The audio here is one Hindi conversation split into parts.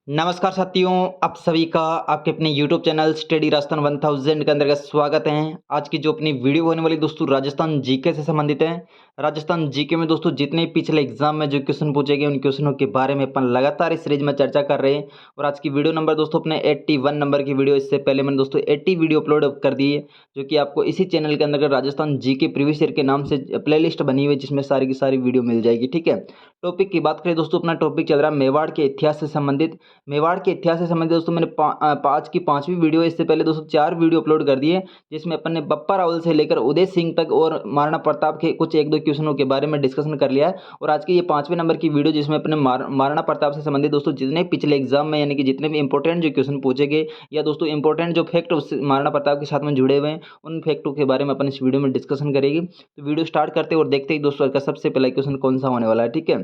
नमस्कार साथियों, आप सभी का आपके अपने यूट्यूब चैनल स्टडी राजस्थान 1000 के अंतर्गत स्वागत है। आज की जो अपनी वीडियो होने वाली दोस्तों राजस्थान जीके से संबंधित है। राजस्थान जीके में दोस्तों जितने पिछले एग्जाम में जो क्वेश्चन पूछे गए उन क्वेश्चनों के बारे में अपन लगातार इस सीरीज में चर्चा कर रहे हैं। और आज की वीडियो नंबर दोस्तों अपने 81 नंबर की वीडियो, इससे पहले मैंने दोस्तों 80 वीडियो अपलोड कर दी है, जो कि आपको इसी चैनल के अंदर राजस्थान जीके प्रीवियस ईयर के नाम से प्लेलिस्ट बनी हुई है, जिसमें सारी की सारी वीडियो मिल जाएगी। ठीक है, टॉपिक की बात करें दोस्तों, अपना टॉपिक चल रहा है मेवाड़ के इतिहास से संबंधित। मेवाड़ के इतिहास से संबंधित दोस्तों मैंने पाँच की पाँचवीं वीडियो, इससे पहले दोस्तों 4 वीडियो अपलोड कर दिए, जिसमें अपन ने बप्पा रावल से लेकर उदय सिंह तक और महाराणा प्रताप के कुछ एक दो क्वेश्चनों के बारे में डिस्कशन कर लिया है। और आज की ये 5वें नंबर की वीडियो, जिसमें अपने महाराणा प्रताप से संबंधित दोस्तों जितने पिछले एग्जाम में यानी कि जितने भी इंपॉर्टेंट जो क्वेश्चन पूछे गए या दोस्तों इंपॉर्टेंट जो फैक्ट महाराणा प्रताप के साथ में जुड़े हुए हैं, उन फैक्टों के बारे में अपन इस वीडियो में डिस्कशन करेंगे। तो वीडियो स्टार्ट करते और देखते ही दोस्तों का सबसे पहला क्वेश्चन कौन सा होने वाला है। ठीक है,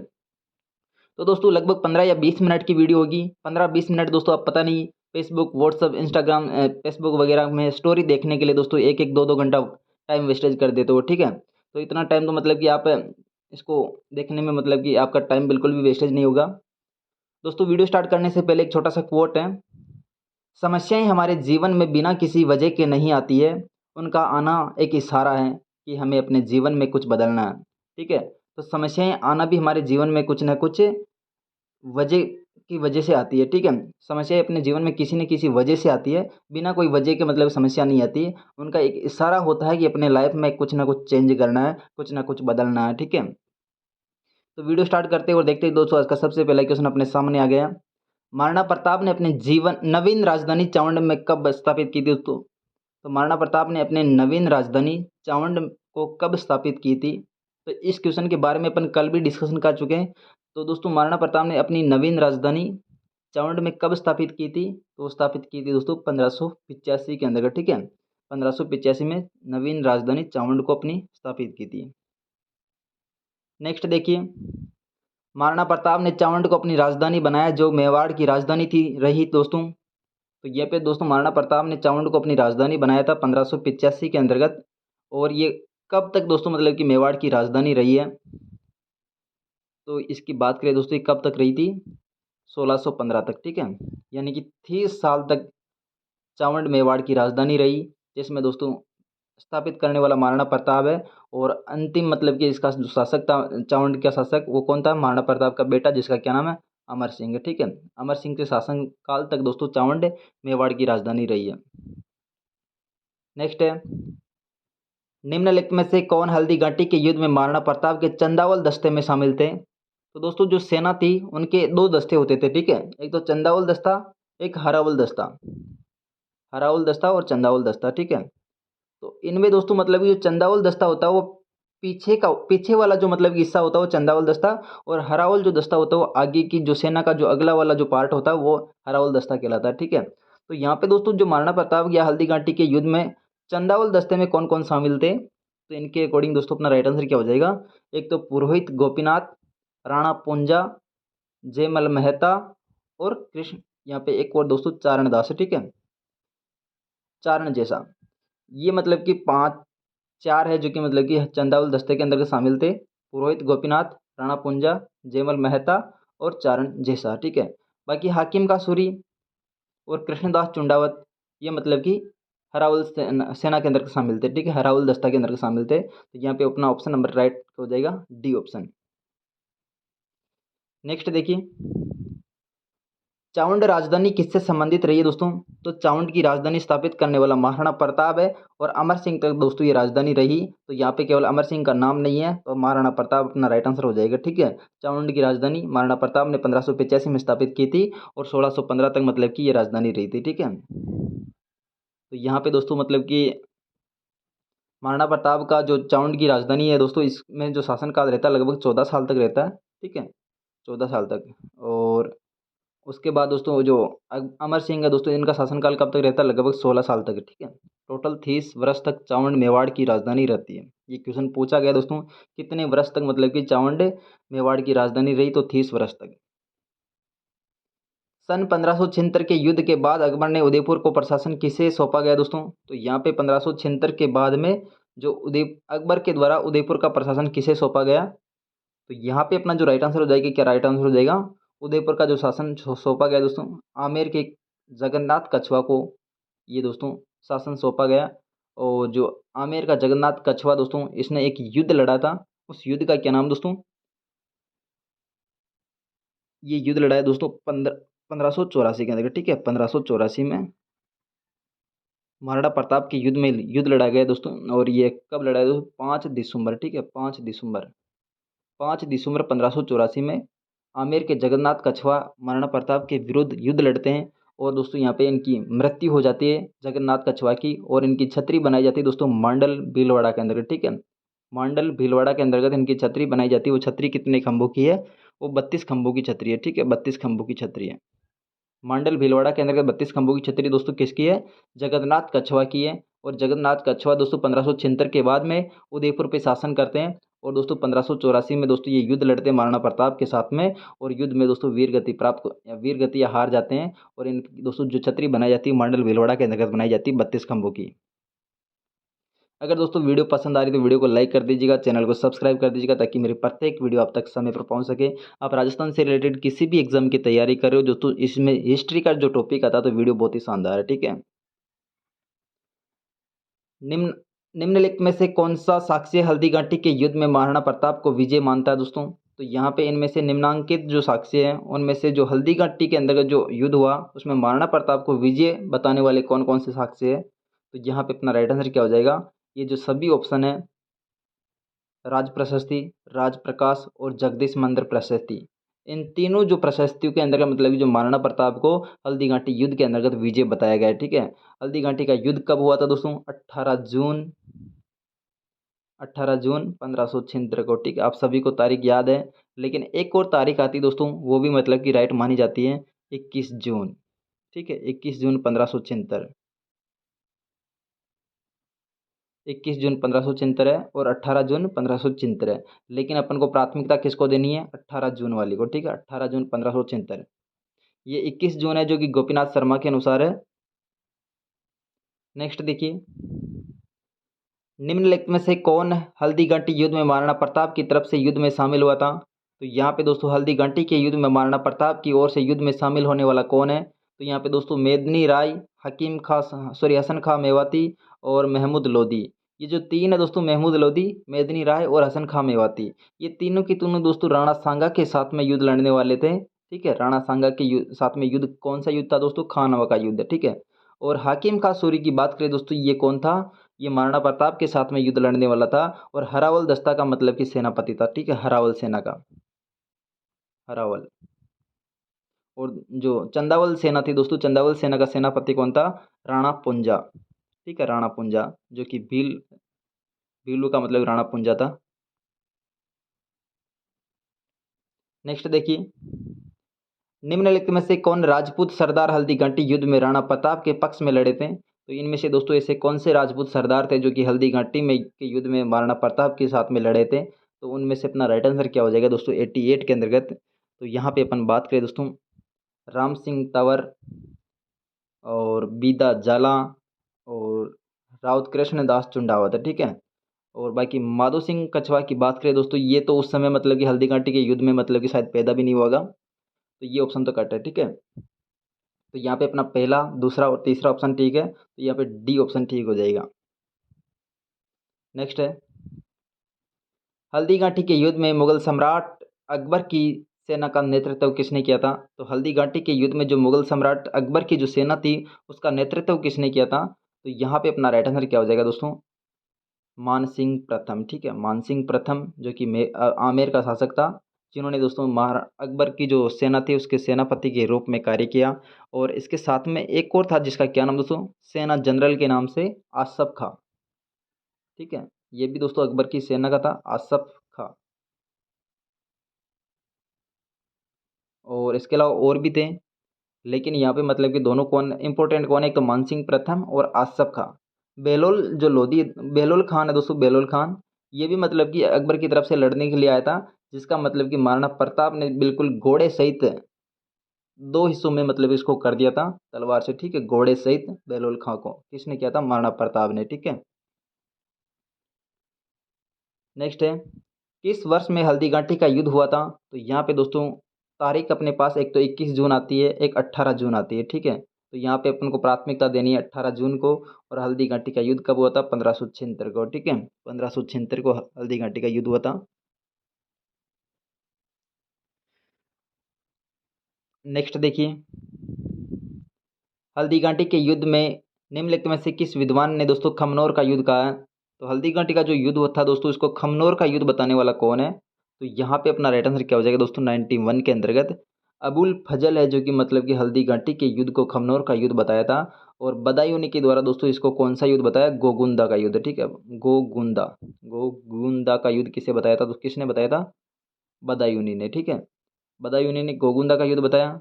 तो दोस्तों लगभग 15 या 20 मिनट की वीडियो होगी। 15-20 मिनट दोस्तों आप पता नहीं फेसबुक, व्हाट्सअप, इंस्टाग्राम, फेसबुक वगैरह में स्टोरी देखने के लिए दोस्तों एक एक दो दो घंटा टाइम वेस्टेज कर देते हो। ठीक है, तो इतना टाइम तो मतलब कि आप इसको देखने में मतलब कि आपका टाइम बिल्कुल भी वेस्टेज नहीं होगा। दोस्तों वीडियो स्टार्ट करने से पहले एक छोटा सा कोट है, समस्याएं हमारे जीवन में बिना किसी वजह के नहीं आती है, उनका आना एक इशारा है कि हमें अपने जीवन में कुछ बदलना है। ठीक है, तो समस्याएं आना भी हमारे जीवन में कुछ ना कुछ वजह की वजह से आती है। ठीक है, समस्याएँ अपने जीवन में किसी न किसी वजह से आती है, बिना कोई वजह के मतलब समस्या नहीं आती है। उनका एक इशारा होता है कि अपने लाइफ में कुछ ना कुछ चेंज करना है, कुछ ना कुछ बदलना है। ठीक है, तो वीडियो स्टार्ट करते हैं और देखते ही दोस्तों आज का सबसे पहला क्वेश्चन अपने सामने आ गया। महाराणा प्रताप ने अपने जीवन नवीन राजधानी चावंड में कब स्थापित की थी दोस्तों? तो महाराणा प्रताप ने अपने नवीन राजधानी चावंड को कब स्थापित की थी? तो इस क्वेश्चन के बारे में अपन कल भी डिस्कशन कर चुके हैं। तो दोस्तों महाराणा प्रताप ने अपनी नवीन राजधानी चावंड में कब स्थापित की थी? तो स्थापित की थी दोस्तों 1585 के अंतर्गत। ठीक है, 1585 में नवीन राजधानी चावंड को अपनी स्थापित की थी। नेक्स्ट देखिए, महाराणा प्रताप ने चावंड को अपनी राजधानी बनाया, जो मेवाड़ की राजधानी थी रही दोस्तों। तो ये पे दोस्तों महाराणा प्रताप ने चावंड को अपनी राजधानी बनाया था 1585 के अंतर्गत। और ये कब तक दोस्तों मतलब कि मेवाड़ की राजधानी रही है? तो इसकी बात करें दोस्तों, ये कब तक रही थी? 1615 तक। ठीक है, यानी कि 30 साल तक चावंड मेवाड़ की राजधानी रही, जिसमें दोस्तों स्थापित करने वाला महाराणा प्रताप है। और अंतिम मतलब कि इसका जो शासक था चावंड का शासक, वो कौन था? महाराणा प्रताप का बेटा, जिसका क्या नाम है? अमर सिंह। ठीक है, अमर सिंह के शासन काल तक दोस्तों चावंड मेवाड़ की राजधानी रही है। नेक्स्ट है, निम्नलिखित में से कौन हल्दी घाटी के युद्ध में महाराणा प्रताप के चंदावल दस्ते में शामिल थे? तो दोस्तों जो सेना थी उनके दो दस्ते होते थे। ठीक है, एक तो चंदावल दस्ता, एक हरावल दस्ता। हरावल दस्ता और चंदावल दस्ता। ठीक है, तो इनमें दोस्तों मतलब ये जो चंदावल दस्ता होता है वो पीछे वाला जो मतलब हिस्सा होता है वो चंदावल दस्ता, और हरावल जो दस्ता होता है वो आगे की जो सेना का जो अगला वाला जो पार्ट होता है वो हरावल दस्ता कहलाता है। ठीक है, तो यहाँ पे दोस्तों जो महाराणा प्रताप या हल्दी घाटी के युद्ध में चंदावल दस्ते में कौन कौन शामिल थे? तो इनके अकॉर्डिंग दोस्तों अपना राइट आंसर क्या हो जाएगा? एक तो पुरोहित गोपीनाथ, राणा पूंजा, जयमल मेहता और कृष्ण, यहाँ पे एक और दोस्तों चारण दास है। ठीक है, चारण जैसा, ये मतलब कि पाँच चार है जो कि मतलब कि चंदावल दस्ते के अंदर के शामिल थे। पुरोहित गोपीनाथ, राणा पूंजा, जयमल मेहता और चारण जैसा। ठीक है, बाकी हाकिम का सूरी और कृष्णदास चुंडावत, ये मतलब कि हरावल सेना के अंदर के शामिल थे। ठीक है, हरावल दस्ता के अंदर के शामिल थे। तो यहाँ पे अपना ऑप्शन नंबर राइट हो जाएगा डी ऑप्शन। नेक्स्ट देखिए, चावंड राजधानी किससे संबंधित रही है दोस्तों? तो चावंड की राजधानी स्थापित करने वाला महाराणा प्रताप है, और अमर सिंह तक दोस्तों ये राजधानी रही। तो यहाँ पे केवल अमर सिंह का नाम नहीं है, तो महाराणा प्रताप अपना राइट आंसर हो जाएगा। ठीक है, चावंड की राजधानी महाराणा प्रताप ने 1585 में स्थापित की थी, और 1615 तक मतलब कि ये राजधानी रही थी। ठीक है, तो यहाँ पे दोस्तों मतलब कि महाराणा प्रताप का जो चावंड की राजधानी है दोस्तों, इसमें जो शासनकाल रहता है लगभग 14 साल तक रहता है। ठीक है, 14 साल तक। और उसके बाद दोस्तों जो अमर सिंह है दोस्तों, इनका शासनकाल कब तक रहता है? लगभग 16 साल तक। ठीक है, टोटल 30 वर्ष तक चावंड मेवाड़ की राजधानी रहती है। ये क्वेश्चन पूछा गया दोस्तों, कितने वर्ष तक मतलब कि चावंड मेवाड़ की राजधानी रही? तो 30 वर्ष तक। सन 1576 के युद्ध के बाद अकबर ने उदयपुर को प्रशासन किसे सौंपा गया दोस्तों? तो यहाँ पे 1576 के बाद में जो अकबर के द्वारा उदयपुर का प्रशासन किसे सौंपा गया? तो यहाँ पे अपना जो राइट आंसर हो जाएगा, क्या राइट आंसर हो जाएगा? उदयपुर का जो शासन सौंपा गया दोस्तों आमेर के जगन्नाथ कछवा को, ये दोस्तों शासन सौंपा गया। और जो आमेर का जगन्नाथ कछवा दोस्तों इसने एक युद्ध लड़ा था, उस युद्ध का क्या नाम दोस्तों, ये युद्ध लड़ा है दोस्तों 1584 के अंदर, ठीक है। 1584 में महाराणा प्रताप के युद्ध में युद्ध लड़ा गया दोस्तों। और ये कब लड़ा है दोस्तों, 5 दिसंबर, ठीक है, 5 दिसंबर, 5 दिसंबर 1584 में आमेर के जगन्नाथ कछवा महाराणा प्रताप के विरुद्ध युद्ध लड़ते हैं। और दोस्तों यहाँ पे इनकी मृत्यु हो जाती है जगन्नाथ कछवा की, और इनकी छतरी बनाई जाती है दोस्तों मांडल भीलवाड़ा के अंतर्गत, ठीक है। मांडल भीलवाड़ा के अंतर्गत इनकी छतरी बनाई जाती है। वो छतरी कितने खंभों की है, वो 32 खंभों की छतरी है, ठीक है, 32 खंभों की छतरी है। मांडल भीलवाड़ा के अंतर्गत 32 खंभों की छतरी दोस्तों किसकी है, जगन्नाथ कछवा की है। और जगन्नाथ कछवा दोस्तों 1576 के बाद में उदयपुर पे शासन करते हैं। और दोस्तों 1584 में दोस्तों ये युद्ध लड़ते हैं महाराणा प्रताप के साथ में, और युद्ध में दोस्तों वीर गति प्राप्त या वीर गति या हार जाते हैं। और इन दोस्तों जो छतरी बनाई जाती है मांडल भीलवाड़ा के अंतर्गत बनाई जाती है 32 खंभों की। अगर दोस्तों वीडियो पसंद आ रही है तो वीडियो को लाइक कर दीजिएगा, चैनल को सब्सक्राइब कर दीजिएगा, ताकि मेरी प्रत्येक वीडियो आप तक समय पर पहुंच सके। आप राजस्थान से रिलेटेड किसी भी एग्जाम की तैयारी कर रहे हो दोस्तों, इसमें हिस्ट्री का जो टॉपिक आता है तो वीडियो बहुत ही शानदार है, ठीक है। निम्न निम्नलिखित में से कौन सा साक्ष्य हल्दी घाटी के युद्ध में महाराणा प्रताप को विजय मानता है दोस्तों, तो यहाँ पे इनमें से निम्नांकित जो साक्ष्य हैं उनमें से जो हल्दी घाटी के अंतर्गत जो युद्ध हुआ उसमें महाराणा प्रताप को विजय बताने वाले कौन कौन से साक्ष्य है। तो यहाँ पे अपना राइट आंसर क्या हो जाएगा, ये जो सभी ऑप्शन है, राज प्रशस्ति, राज प्रकाश और जगदीश मंदिर प्रशस्ति, इन तीनों जो प्रशस्तियों के अंदर मतलब जो महाराणा प्रताप को हल्दी घाटी युद्ध के अंतर्गत विजय बताया गया है, ठीक है। हल्दी घाटी का युद्ध कब हुआ था दोस्तों, 18 जून 1576 को, ठीक है। आप सभी को तारीख याद है, लेकिन एक और तारीख आती है दोस्तों, वो भी मतलब कि राइट मानी जाती है, 21 जून, ठीक है, 21 जून 1576, 21 जून 1576 है और 18 जून 1576 है। लेकिन अपन को प्राथमिकता किसको देनी है, 18 जून वाली को, ठीक है, 18 जून 1576। ये 21 जून है जो कि गोपीनाथ शर्मा के अनुसार है। नेक्स्ट देखिए, निम्नलिखित में से कौन हल्दी घाटी युद्ध में महाराणा प्रताप की तरफ से युद्ध में शामिल हुआ था। तो यहाँ पे दोस्तों हल्दी घाटी के युद्ध में महाराणा प्रताप की ओर से युद्ध में शामिल होने वाला कौन है, तो यहाँ पे दोस्तों मेदिनी राय, हकीम खां सॉरी हसन खां मेवाती और महमूद लोधी। ये जो तीन है दोस्तों, महमूद लोधी, मेदिनी राय और हसन खां मेवाती, ये तीनों की तीनों दोस्तों राणा सांगा के साथ में युद्ध लड़ने वाले थे, ठीक है। राणा सांगा के साथ में युद्ध कौन सा युद्ध था दोस्तों, खानवा का युद्ध, ठीक है। और हाकिम खां सूरी की बात करें दोस्तों, ये कौन था, ये महाराणा प्रताप के साथ में युद्ध लड़ने वाला था। और हरावल दस्ता का मतलब कि सेनापति था, ठीक है, हरावल सेना का, हरावल। और जो चंदावल सेना थी दोस्तों, चंदावल सेना का सेनापति कौन था, राणा पुंजा, ठीक है, राणा पुंजा, जो कि भीलू का मतलब राणा पुंजा था। नेक्स्ट देखिए, निम्नलिखित में से कौन राजपूत सरदार हल्दी घाटी युद्ध में राणा प्रताप के पक्ष में लड़े थे। तो इनमें से दोस्तों ऐसे कौन से राजपूत सरदार थे जो कि हल्दी घाटी में के युद्ध में महाराणा प्रताप के साथ में लड़े थे। तो उनमें से अपना राइट आंसर क्या हो जाएगा दोस्तों, 88 के अंतर्गत। तो यहाँ पे अपन बात करें दोस्तों, राम सिंह तंवर और बीदा जाला और राउत कृष्ण दास चुंडावत, ठीक है। और बाकी माधो सिंह कछवा की बात करें दोस्तों, ये तो उस समय मतलब कि हल्दी घाटी के युद्ध में मतलब कि शायद पैदा भी नहीं हुआ होगा, तो ये ऑप्शन तो कट है, ठीक है। तो यहाँ पे अपना पहला, दूसरा और तीसरा ऑप्शन ठीक है, तो यहाँ पे डी ऑप्शन ठीक हो जाएगा। नेक्स्ट है, हल्दी घाटी के युद्ध में मुगल सम्राट अकबर की सेना का नेतृत्व किसने किया था। तो हल्दी घाटी के युद्ध में जो मुगल सम्राट अकबर की जो सेना थी उसका नेतृत्व किसने किया था। तो यहाँ पे अपना राइट आंसर क्या हो जाएगा दोस्तों, मानसिंह प्रथम, ठीक है, मानसिंह प्रथम, जो कि आमेर का शासक था, जिन्होंने दोस्तों अकबर की जो सेना थी उसके सेनापति के रूप में कार्य किया। और इसके साथ में एक और था जिसका क्या नाम दोस्तों, सेना जनरल के नाम से आसफ खां, ठीक है, ये भी दोस्तों अकबर की सेना का था, आसफ खां। और इसके अलावा और भी थे, लेकिन यहाँ पे मतलब कि दोनों कौन इंपॉर्टेंट कौन है, एक तो मानसिंह प्रथम और आसफ खां। बेलोल जो लोधी, बेलोल खान है दोस्तों, बेलोल खान, ये भी मतलब कि अकबर की तरफ से लड़ने के लिए आया था, जिसका मतलब कि महाराणा प्रताप ने बिल्कुल घोड़े सहित दो हिस्सों में मतलब इसको कर दिया था तलवार से, ठीक है, घोड़े सहित बेलोल खां को किसने किया था, महाराणा प्रताप ने, ठीक है। नेक्स्ट है, किस वर्ष में हल्दी घाटी का युद्ध हुआ था। तो यहाँ पे दोस्तों तारीख अपने पास एक तो 21 जून आती है, एक 18 जून आती है, ठीक है। तो यहाँ पे अपन को प्राथमिकता देनी है 18 जून को। और हल्दी घाटी का युद्ध कब हुआ था? 1576 को, ठीक है। 1576 को हल्दी घाटी का युद्ध हुआ था। नेक्स्ट देखिए, हल्दी घाटी के युद्ध में निम्नलिखित में से किस विद्वान ने दोस्तों खमनोर का युद्ध कहा है? तो हल्दी घाटी का जो युद्ध हुआ था दोस्तों, इसको खमनोर का युद्ध बताने वाला कौन है? तो यहाँ पे अपना राइट आंसर क्या हो जाएगा दोस्तों? 91 के अंतर्गत अबुल फजल है, जो कि मतलब कि हल्दी घाटी के युद्ध को खमनोर का युद्ध बताया था। और बदायूंनी के द्वारा दोस्तों इसको कौन सा युद्ध बताया? गोगुंदा का युद्ध, ठीक है। गोगुंदा, गोगुंदा का युद्ध किसे बताया था? तो किसने बताया था? बदायूंनी ने, ठीक है। बदायूंनी ने गोगुंदा का युद्ध बताया।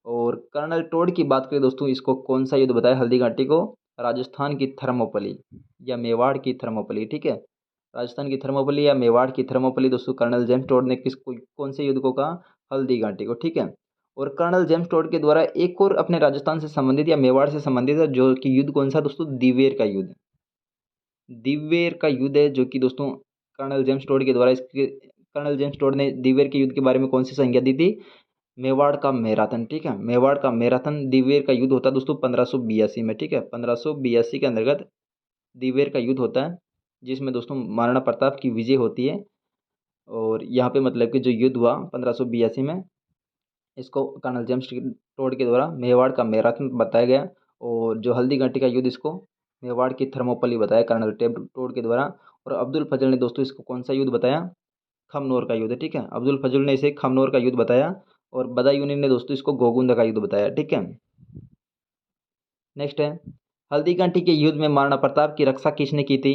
और कर्नल टोड की बात करें दोस्तों, इसको कौन सा युद्ध बताया हल्दी घाटी को? राजस्थान की थर्मोपली या मेवाड़ की थर्मोपली, ठीक है। राजस्थान की थर्मोपली या मेवाड़ की थर्मोपली दोस्तों कर्नल जेम्स टोड ने किसको, कौन से युद्ध को कहा? हल्दी घाटी को, ठीक है। और कर्नल जेम्स टोड के द्वारा एक और अपने राजस्थान से संबंधित या मेवाड़ से संबंधित है, जो कि युद्ध कौन सा दोस्तों? दिवेर का युद्ध। दिवेर का युद्ध है, जो कि दोस्तों कर्नल जेम्स टोड के द्वारा इसके कर्नल जेम्स टोड ने दिवेर के युद्ध के बारे में कौन सी संज्ञा दी थी? मेवाड़ का मैराथन, ठीक है। मेवाड़ का मैराथन दिवेर का युद्ध होता है दोस्तों 1582 में, ठीक है। 1582 के अंतर्गत दिवेर का युद्ध होता है, जिसमें दोस्तों महाराणा प्रताप की विजय होती है। और यहाँ पे मतलब कि जो युद्ध हुआ 1582 में, इसको कर्नल जेम्स टोड के द्वारा मेवाड़ का मैराथन बताया गया। और जो हल्दी घाटी का युद्ध, इसको मेवाड़ की थर्मोपली बताया कर्नल टोड के द्वारा। और अब्दुल फजल ने दोस्तों इसको कौन सा युद्ध बताया? खमनोर का युद्ध, ठीक है। अब्दुल फजल ने इसे खमनोर का युद्ध बताया। और बदायूंनी ने दोस्तों इसको गोगुंदा का युद्ध बताया, ठीक है। नेक्स्ट है, हल्दी घाटी के युद्ध में महाराणा प्रताप की रक्षा किसने की थी?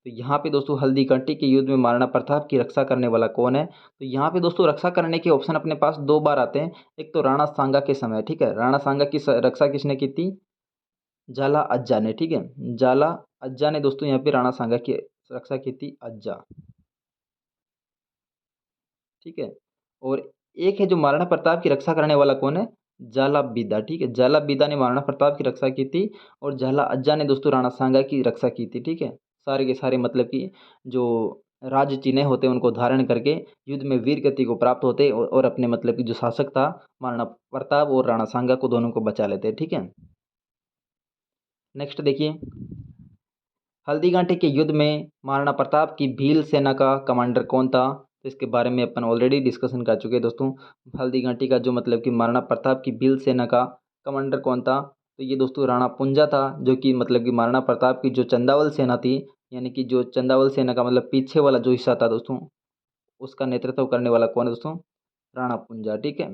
तो यहाँ पे दोस्तों हल्दी घाटी के युद्ध में महाराणा प्रताप की रक्षा करने वाला कौन है? तो यहाँ पे दोस्तों रक्षा करने के ऑप्शन अपने पास दो बार आते हैं। एक तो राणा सांगा के समय, ठीक है। राणा सांगा की रक्षा किसने की थी? जाला अज्जा ने, ठीक है। जाला अज्जा ने दोस्तों यहाँ पे राणा सांगा की रक्षा की थी, अज्जा, ठीक है। और एक है जो महाराणा प्रताप की रक्षा करने वाला कौन है? जाला बीदा, ठीक है। जाला बीदा ने महाराणा प्रताप की रक्षा की थी। और झाला अज्जा ने दोस्तों राणा सांगा की रक्षा की थी, ठीक है। सारे के सारे मतलब कि जो राज चिन्ह होते हैं उनको धारण करके युद्ध में वीर गति को प्राप्त होते और अपने मतलब कि जो शासक था महाराणा प्रताप और राणा सांगा को, दोनों को बचा लेते, ठीक है। नेक्स्ट देखिए, हल्दी घाटी के युद्ध में महाराणा प्रताप की भील सेना का कमांडर कौन था? तो इसके बारे में अपन ऑलरेडी डिस्कशन कर चुके हैं दोस्तों। हल्दी घाटी का जो मतलब कि महाराणा प्रताप की भील सेना का कमांडर कौन था? तो ये दोस्तों राणा पुंजा था, जो कि मतलब कि महाराणा प्रताप की जो चंदावल सेना थी, यानी कि जो चंदावल सेना का मतलब पीछे वाला जो हिस्सा था दोस्तों, उसका नेतृत्व करने वाला कौन है दोस्तों? राणा पुंजा, ठीक है।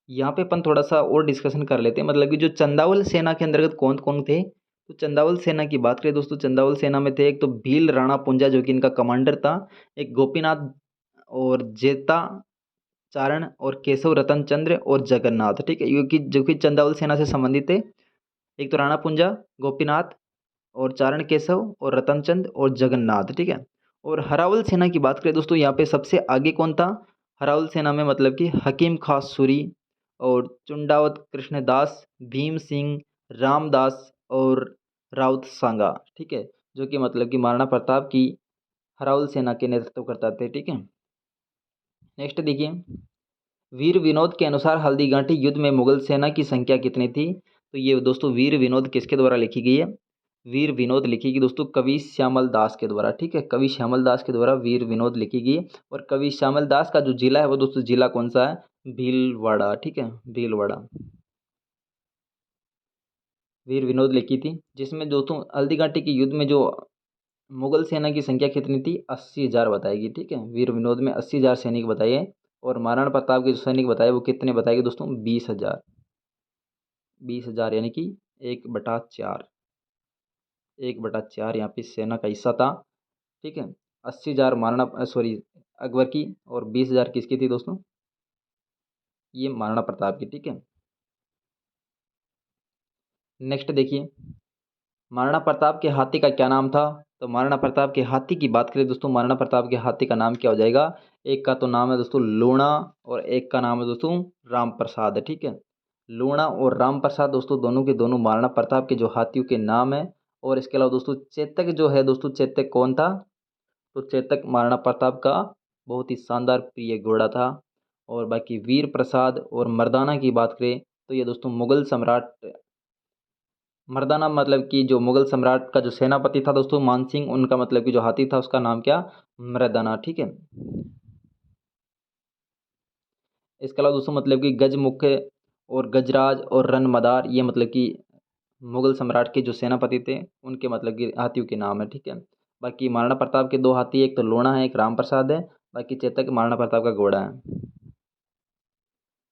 यहाँ पे अपन थोड़ा सा और डिस्कशन कर लेते हैं, मतलब कि जो चंदावल सेना के अंतर्गत कौन कौन थे। तो चंदावल सेना की बात करें दोस्तों, चंदावल सेना में थे एक तो भील राणा पुंजा, जो कि इनका कमांडर था। एक गोपीनाथ और जेता चारण और केशव रतन चंद्र और जगन्नाथ, ठीक है, जो कि चंदावल सेना से संबंधित थे। एक तो राणा पुंजा, गोपीनाथ और चारण केशव और रतन चंद और जगन्नाथ, ठीक है। और हरावल सेना की बात करें दोस्तों, यहाँ पे सबसे आगे कौन था? हरावल सेना में मतलब कि हकीम खास सूरी और चुंडावत कृष्णदास, भीम सिंह, रामदास और राउत सांगा, ठीक है, जो कि मतलब कि महाराणा प्रताप की हरावल सेना के नेतृत्व करता थे, ठीक है। नेक्स्ट देखिए, वीर विनोद के अनुसार हल्दी घाटी युद्ध में मुगल सेना की संख्या कितनी थी? तो ये दोस्तों वीर विनोद किसके द्वारा लिखी गई है? वीर विनोद लिखी गई दोस्तों कवि श्यामल दास के द्वारा, ठीक है। कवि श्यामल दास के द्वारा वीर विनोद लिखी गई। और कवि श्यामल दास का जो जिला है वो दोस्तों जिला कौन सा है? भीलवाड़ा, ठीक है, भीलवाड़ा। वीर विनोद लिखी थी, जिसमें दोस्तों हल्दी घाटी के युद्ध में जो मुगल सेना की संख्या कितनी थी? 80,000 बताएगी, ठीक है। वीर विनोद में 80,000 सैनिक बताइए। और महाराणा प्रताप के जो सैनिक बताए वो कितने बताएगी दोस्तों? 20,000। 20,000 यानी कि 1/4, 1/4 यहाँ पे सेना का हिस्सा था, ठीक है। 80,000 महाराणा सॉरी अकबर की, और 20,000 किसकी थी दोस्तों? ये महाराणा प्रताप की, ठीक है। नेक्स्ट देखिए, महाराणा प्रताप के हाथी का क्या नाम था? तो महाराणा प्रताप के हाथी की बात करें दोस्तों, महाराणा प्रताप के हाथी का नाम क्या हो जाएगा? एक का तो नाम है दोस्तों लूणा, और एक का नाम है दोस्तों राम प्रसाद, ठीक है। लूणा और राम प्रसाद दोस्तों दोनों के दोनों महाराणा प्रताप के जो हाथियों के नाम है। और इसके अलावा दोस्तों चेतक जो है दोस्तों, चेतक कौन था? तो चेतक महाराणा प्रताप का बहुत ही शानदार प्रिय घोड़ा था। और बाकी वीर प्रसाद और मर्दाना की बात करें तो ये दोस्तों मुगल सम्राट मर्दाना मतलब कि जो मुगल सम्राट का जो सेनापति था दोस्तों मानसिंह, उनका मतलब कि जो हाथी था उसका नाम क्या? मर्दाना, ठीक है। इसके अलावा दोस्तों मतलब कि गजमुख और गजराज और रणमदार, ये मतलब कि मुगल सम्राट के जो सेनापति थे उनके मतलब कि हाथियों के नाम है, ठीक है। बाकी महाराणा प्रताप के दो हाथी, एक तो लोना है, एक राम प्रसाद है। बाकी चेतक महाराणा प्रताप का घोड़ा है।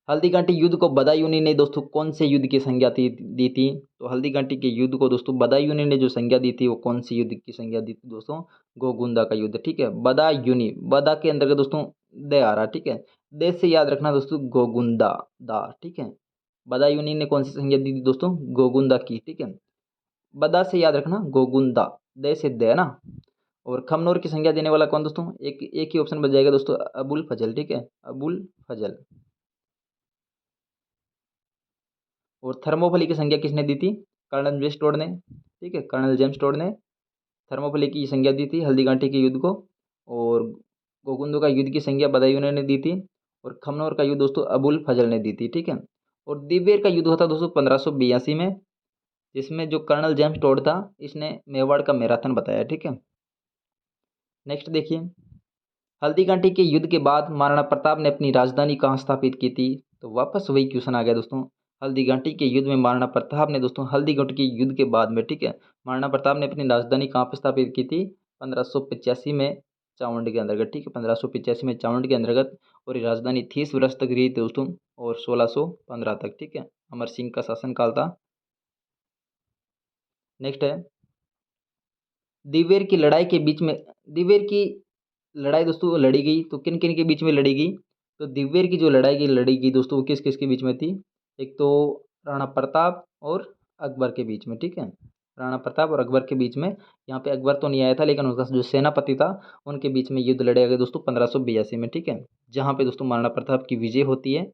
हल्दीघाटी युद्ध को बदायूंनी ने दोस्तों कौन से युद्ध की संज्ञा दी थी? तो हल्दीघाटी के युद्ध को दोस्तों बदायूंनी ने जो संज्ञा दी थी वो कौन सी युद्ध की संज्ञा दी थी दोस्तों? गोगुंदा का युद्ध, ठीक है। बदायूंनी, बदा के अंतर्गत दोस्तों दे आ रहा, ठीक है। देश से याद रखना दोस्तों गोगुंदा दा, ठीक है। बदायूंनी ने कौन सी संज्ञा दी थी दोस्तों? गोगुंदा की, ठीक है। बदा से याद रखना गोगुंदा, दे से दे ना। और खमनोर की संज्ञा देने वाला कौन दोस्तों? एक ही ऑप्शन बच जाएगा दोस्तों, अबुल फजल, ठीक है, अबुल फजल। और थर्मोपली की संज्ञा किसने दी थी? कर्नल जेम्स टोड ने, ठीक है, कर्नल जेम्स टोड ने थर्मोपली की संज्ञा दी थी हल्दीघाटी के युद्ध को। और गोगुंदो का युद्ध की संज्ञा बदायूं ने दी थी। और खमनोर का युद्ध दोस्तों अबुल फजल ने दी थी, ठीक है। और दिव्वेर का युद्ध होता दोस्तों 1582 में, जिसमें जो कर्नल जेम्स टोड था इसने मेवाड़ का मैराथन बताया, ठीक है। नेक्स्ट देखिए, हल्दीघाटी के युद्ध के बाद महाराणा प्रताप ने अपनी राजधानी कहाँ स्थापित की थी? तो वापस वही क्वेश्चन आ गया दोस्तों। हल्दीघाटी के युद्ध में महाराणा प्रताप ने दोस्तों हल्दीघाटी के युद्ध के बाद में, ठीक है, महाराणा प्रताप ने अपनी राजधानी कहाँ पर स्थापित की थी? 1585 में चावंड के अंतर्गत, ठीक है, 1585 में चावंड के अंतर्गत। और ये राजधानी 30 वर्ष तक रही थी दोस्तों, और 1615 तक, ठीक है, अमर सिंह का शासनकाल था। नेक्स्ट है, दिवेर की लड़ाई के बीच में, दिवेर की लड़ाई दोस्तों लड़ी गई तो किन किन के बीच में लड़ी गई? तो दिव्वेर की जो लड़ाई की लड़ी गई दोस्तों वो किस किस के बीच में थी? एक तो राणा प्रताप और अकबर के बीच में, ठीक है, राणा प्रताप और अकबर के बीच में। यहाँ पे अकबर तो नहीं आया था, लेकिन उसका जो सेनापति था उनके बीच में युद्ध लड़े गए दोस्तों 1582 में, ठीक है, जहाँ पे दोस्तों महाराणा प्रताप की विजय होती है।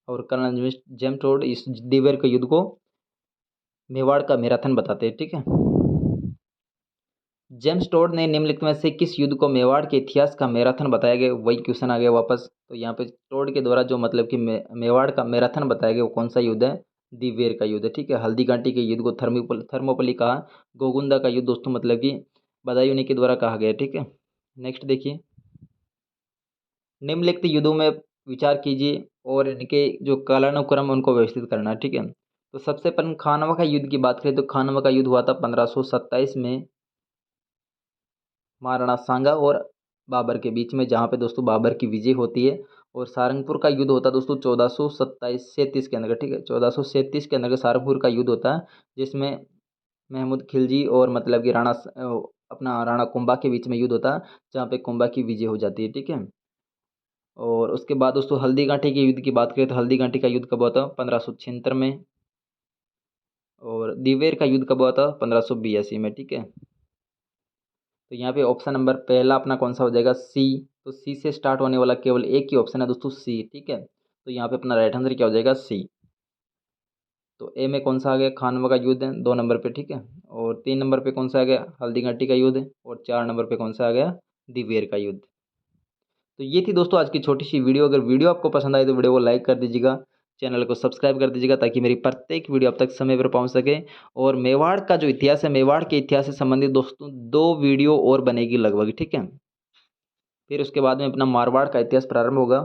और कर्नल जेम्स टोड इस दिवेर के युद्ध को मेवाड़ का मैराथन बताते हैं, ठीक है। जेम्स टोड ने निम्नलिखित में से किस युद्ध को मेवाड़ के इतिहास का मैराथन बताया गया? वही क्वेश्चन आ गया वापस। तो यहाँ पे टोड के द्वारा जो मतलब कि मेवाड़ का मैराथन बताया गया वो कौन सा युद्ध है? दिवेर का युद्ध है, ठीक है। हल्दीघाटी के युद्ध को थर्मोपली कहा। गोगुंदा का युद्ध दोस्तों मतलब कि बदायूंनी के द्वारा कहा गया, ठीक है। नेक्स्ट देखिए, निम्नलिखित युद्धों में विचार कीजिए और इनके जो कालानुक्रम उनको व्यवस्थित करना है, ठीक है। तो सबसे पहले खानवा का युद्ध की बात करें तो खानवा का युद्ध हुआ था 1527 में महाराणा सांगा और बाबर के बीच में, जहाँ पे दोस्तों बाबर की विजय होती है। और सारंगपुर का युद्ध होता है दोस्तों 1437 के अंदर, ठीक है, 1437 के अंदर सारंगपुर का युद्ध होता है, जिसमें महमूद खिलजी और मतलब कि अपना राणा कुंभा के बीच में युद्ध होता है, जहाँ पे कुंभा की विजय हो जाती है, ठीक है। और उसके बाद दोस्तों हल्दीघाटी के युद्ध की बात करें तो हल्दीघाटी का युद्ध कब हुआ था? 1576 में। और दिवेर का युद्ध कब हुआ था? 1582 में, ठीक है। तो यहाँ पे ऑप्शन नंबर पहला अपना कौन सा हो जाएगा? सी। तो सी से स्टार्ट होने वाला केवल एक ही ऑप्शन है दोस्तों, सी, ठीक है। तो यहाँ पे अपना राइट आंसर क्या हो जाएगा? सी। तो ए में कौन सा आ गया? खानवा का युद्ध है 2 नंबर पे, ठीक है। और 3 नंबर पे कौन सा आ गया? हल्दीघाटी का युद्ध है। और 4 नंबर पे कौन सा आ गया? दिवेर का युद्ध। तो ये थी दोस्तों आज की छोटी सी वीडियो। अगर वीडियो आपको पसंद आए तो वीडियो को लाइक कर दीजिएगा, चैनल को सब्सक्राइब कर दीजिएगा, ताकि मेरी प्रत्येक वीडियो आप तक समय पर पहुंच सके। और मेवाड़ का जो इतिहास है, मेवाड़ के इतिहास से संबंधित दोस्तों 2 वीडियो और बनेगी लगभग, ठीक है। फिर उसके बाद में अपना मारवाड़ का इतिहास प्रारंभ होगा।